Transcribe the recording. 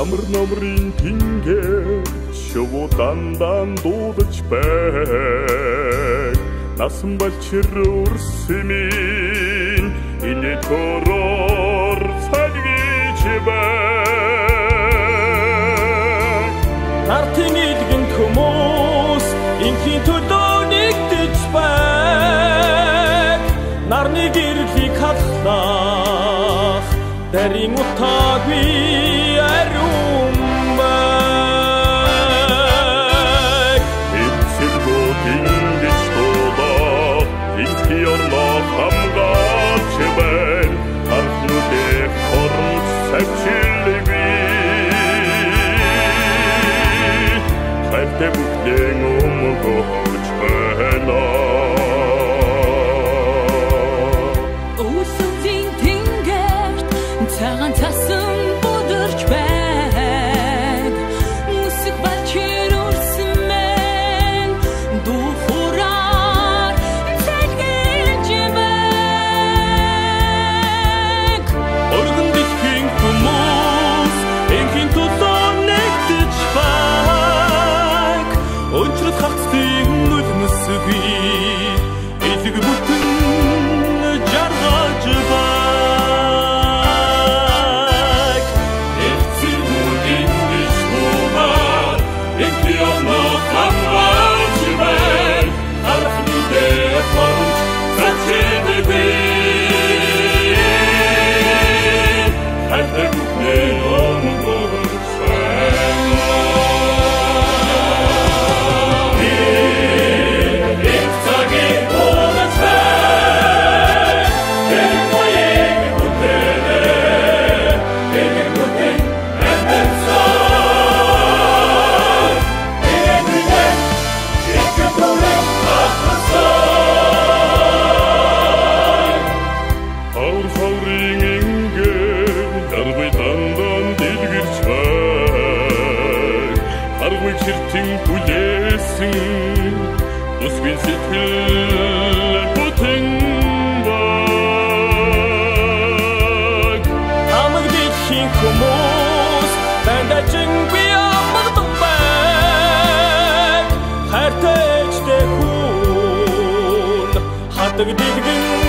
намрын тэнгэр шувуудандан дуудаж байг насан балчир үрсэмийн энэ төрөөр салгиж байг Нартын илгэн хүмүүс инхийн төлөө нэгдэж байг нарны гэрлийг халахлах дарин утаагүй ариун байг эцэлгүүдийн дэстолоо инхи орлоо хамгаалж байг анхнуудээ хоромж савчилгүй хайртай бүхнэн өмгөж байна цагаан цасан будирч байг мусик балчир үрсэмэн духураар цэлгэж байг Өргөн дэлхийн хүмүүс энхийн төлөө нэгдэж байг Өнчрөд хагцдын өлмөсгүй элэг бүтэн жаргаж байг Чиртин бүлээсэн усвин сэтгэл бүтэн баг Амаг дэлхийн хүмүүс таньдачин би амагдан байг хайртай ээжтэй хүн хатаг дэлгэн